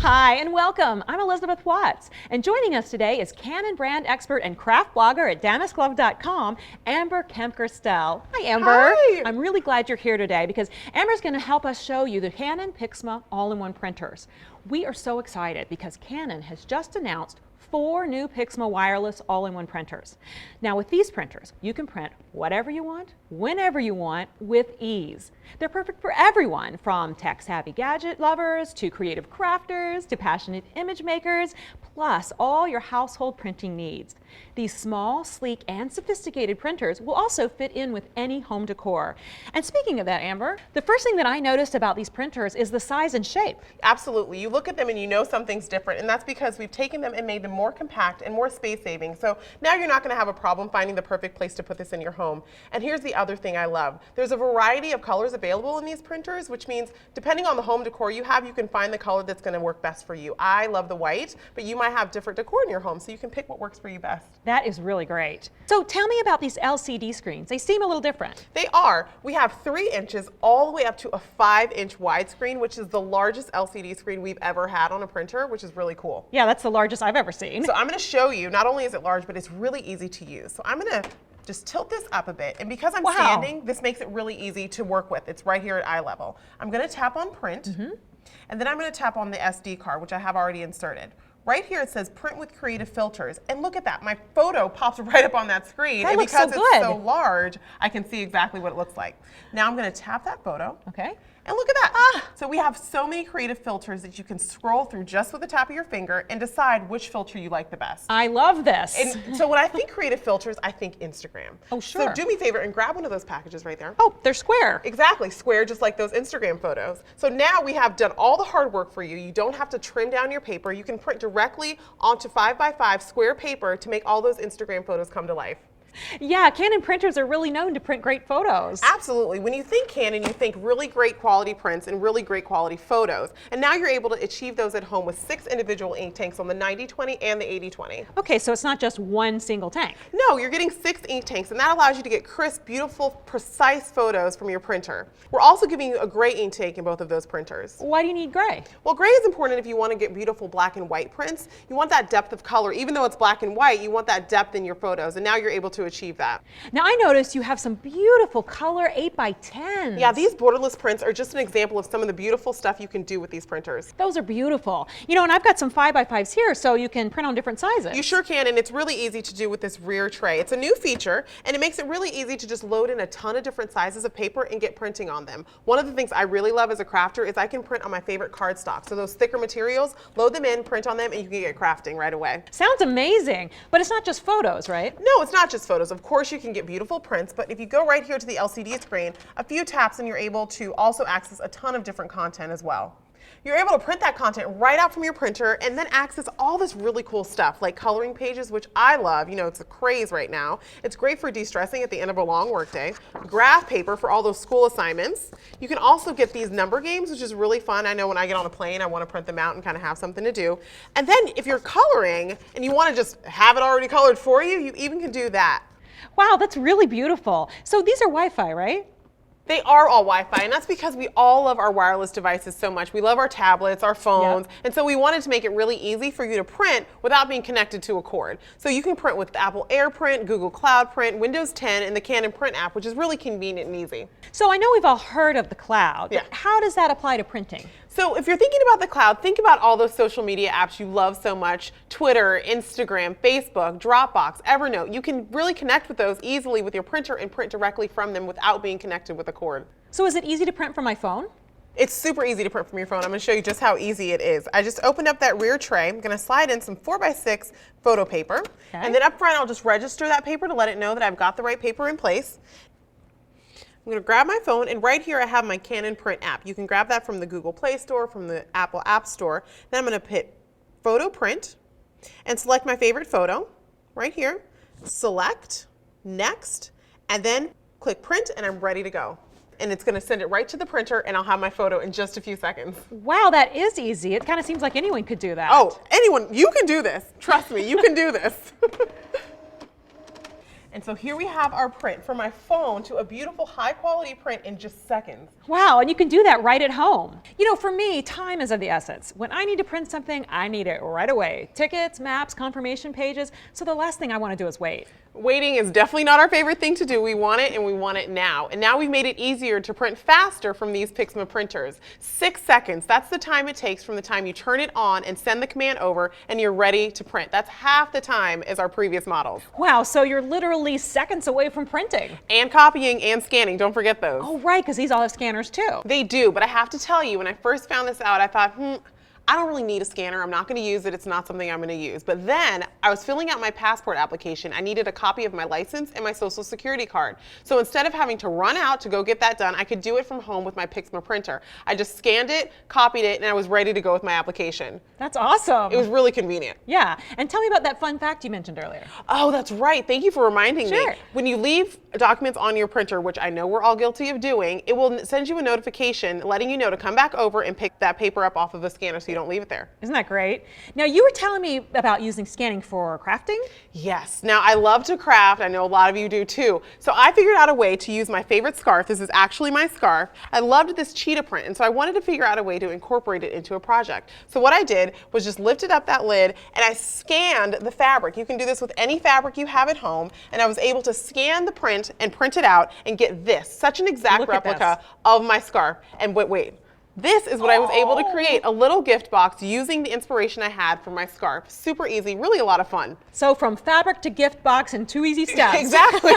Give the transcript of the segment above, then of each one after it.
Hi and welcome. I'm Elizabeth Watts, and joining us today is Canon brand expert and craft blogger at damaskglove.com, Amber Kemp-Gerstel. Hi, Amber. Hi. I'm really glad you're here today because Amber's going to help us show you the Canon PIXMA all-in-one printers. We are so excited because Canon has just announced 4 new PIXMA wireless all-in-one printers. Now with these printers, you can print whatever you want, whenever you want, with ease. They're perfect for everyone, from tech-savvy gadget lovers to creative crafters to passionate image makers, plus all your household printing needs. These small, sleek, and sophisticated printers will also fit in with any home decor. And speaking of that, Amber, the first thing that I noticed about these printers is the size and shape. Absolutely. You look at them and you know something's different, and that's because we've taken them and made them more compact and more space saving. So now you're not going to have a problem finding the perfect place to put this in your home. And here's the other thing I love. There's a variety of colors available in these printers, which means depending on the home decor you have, you can find the color that's going to work best for you. I love the white, but you might have different decor in your home, so you can pick what works for you best. That is really great. So tell me about these LCD screens. They seem a little different. They are. We have 3 inches all the way up to a 5-inch widescreen, which is the largest LCD screen we've ever had on a printer, which is really cool. Yeah, that's the largest I've ever seen. So I'm going to show you, not only is it large, but it's really easy to use. So I'm going to just tilt this up a bit, and because I'm standing, this makes it really easy to work with. It's right here at eye level. I'm going to tap on print, and then I'm going to tap on the SD card, which I have already inserted. Right here it says print with creative filters, and look at that, my photo pops right up on that screen, and because it's so large, I can see exactly what it looks like. Now I'm going to tap that photo. Okay. And look at that. So we have so many creative filters that you can scroll through just with the tap of your finger and decide which filter you like the best. I love this. And so when I think creative filters, I think Instagram. Oh, sure. So do me a favor and grab one of those packages right there. Oh, they're square. Exactly, square, just like those Instagram photos. So now we have done all the hard work for you. You don't have to trim down your paper. You can print directly onto 5x5 square paper to make all those Instagram photos come to life. Yeah, Canon printers are really known to print great photos. Absolutely. When you think Canon, you think really great quality prints and really great quality photos. And now you're able to achieve those at home with 6 individual ink tanks on the 90-20 and the 80-20. Okay, so it's not just one single tank. No, you're getting 6 ink tanks, and that allows you to get crisp, beautiful, precise photos from your printer. We're also giving you a gray ink tank in both of those printers. Why do you need gray? Well, gray is important if you want to get beautiful black and white prints. You want that depth of color. Even though it's black and white, you want that depth in your photos, and now you're able to achieve that. Now I noticed you have some beautiful color 8x10s. Yeah, these borderless prints are just an example of some of the beautiful stuff you can do with these printers. Those are beautiful. You know, and I've got some 5x5s here, so you can print on different sizes. You sure can, and it's really easy to do with this rear tray. It's a new feature, and it makes it really easy to just load in a ton of different sizes of paper and get printing on them. One of the things I really love as a crafter is I can print on my favorite cardstock. So those thicker materials, load them in, print on them, and you can get crafting right away. Sounds amazing, but it's not just photos, right? No, it's not just photos. Of course you can get beautiful prints, but if you go right here to the LCD screen, a few taps and you're able to also access a ton of different content as well. You're able to print that content right out from your printer and then access all this really cool stuff like coloring pages, which I love. You know, it's a craze right now. It's great for de-stressing at the end of a long workday. Graph paper for all those school assignments. You can also get these number games, which is really fun. I know when I get on a plane, I want to print them out and kind of have something to do. And then if you're coloring and you want to just have it already colored for you, you even can do that. Wow, that's really beautiful. So these are Wi-Fi, right? They are all Wi-Fi, and that's because we all love our wireless devices so much. We love our tablets, our phones, and so we wanted to make it really easy for you to print without being connected to a cord. So you can print with Apple AirPrint, Google Cloud Print, Windows 10, and the Canon Print App, which is really convenient and easy. So I know we've all heard of the cloud, but how does that apply to printing? So if you're thinking about the cloud, think about all those social media apps you love so much: Twitter, Instagram, Facebook, Dropbox, Evernote. You can really connect with those easily with your printer and print directly from them without being connected with a cord. So is it easy to print from my phone? It's super easy to print from your phone. I'm going to show you just how easy it is. I just opened up that rear tray. I'm going to slide in some 4x6 photo paper. And then up front, I'll just register that paper to let it know that I've got the right paper in place. I'm going to grab my phone, and right here I have my Canon Print App. You can grab that from the Google Play Store, from the Apple App Store. Then I'm going to hit Photo Print and select my favorite photo right here. Select, Next, and then click Print, and I'm ready to go. And it's going to send it right to the printer, and I'll have my photo in just a few seconds. Wow, that is easy. It kind of seems like anyone could do that. Oh, anyone, you can do this. Trust me, you can do this. And so here we have our print from my phone to a beautiful high quality print in just seconds. Wow, and you can do that right at home. You know, for me, time is of the essence. When I need to print something, I need it right away. Tickets, maps, confirmation pages, so the last thing I want to do is wait. Waiting is definitely not our favorite thing to do. We want it and we want it now. And now we've made it easier to print faster from these PIXMA printers. 6 seconds, that's the time it takes from the time you turn it on and send the command over and you're ready to print. That's half the time as our previous models. Wow, so you're literally seconds away from printing. And copying and scanning, don't forget those. Oh, right, because these all have scanners too. They do, but I have to tell you, when I first found this out, I thought, I don't really need a scanner. I'm not going to use it. It's not something I'm going to use. But then I was filling out my passport application. I needed a copy of my license and my social security card. So instead of having to run out to go get that done, I could do it from home with my PIXMA printer. I just scanned it, copied it, and I was ready to go with my application. That's awesome. It was really convenient. Yeah, and tell me about that fun fact you mentioned earlier. Oh, that's right. Thank you for reminding me. Sure. When you leave documents on your printer, which I know we're all guilty of doing, it will send you a notification letting you know to come back over and pick that paper up off of the scanner so you don't leave it there. Isn't that great? Now, you were telling me about using scanning for crafting? Yes. Now, I love to craft. I know a lot of you do too. So I figured out a way to use my favorite scarf. This is actually my scarf. I loved this cheetah print, and so I wanted to figure out a way to incorporate it into a project. So what I did was just lifted up that lid and I scanned the fabric. You can do this with any fabric you have at home, and I was able to scan the print and print it out and get this, such an exact replica of my scarf. And wait. This is what I was able to create, a little gift box using the inspiration I had from my scarf. Super easy, really a lot of fun. So from fabric to gift box in 2 easy steps. Exactly.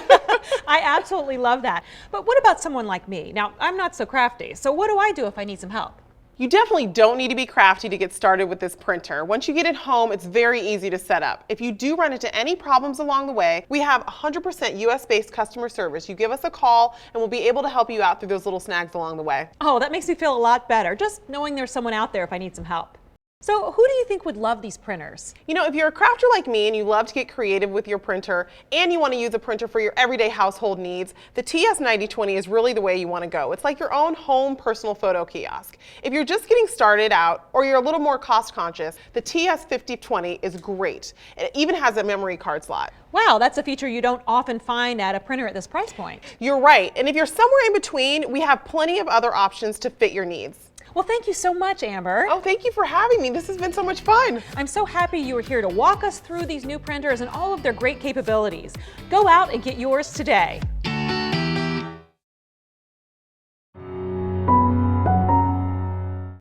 I absolutely love that. But what about someone like me? Now, I'm not so crafty, so what do I do if I need some help? You definitely don't need to be crafty to get started with this printer. Once you get it home, it's very easy to set up. If you do run into any problems along the way, we have 100% US-based customer service. You give us a call and we'll be able to help you out through those little snags along the way. Oh, that makes me feel a lot better, just knowing there's someone out there if I need some help. So who do you think would love these printers? You know, if you're a crafter like me and you love to get creative with your printer and you want to use a printer for your everyday household needs, the TS9020 is really the way you want to go. It's like your own home personal photo kiosk. If you're just getting started out or you're a little more cost conscious, the TS5020 is great. It even has a memory card slot. Wow, that's a feature you don't often find at a printer at this price point. You're right. And if you're somewhere in between, we have plenty of other options to fit your needs. Well, thank you so much, Amber. Oh, thank you for having me. This has been so much fun. I'm so happy you were here to walk us through these new printers and all of their great capabilities. Go out and get yours today.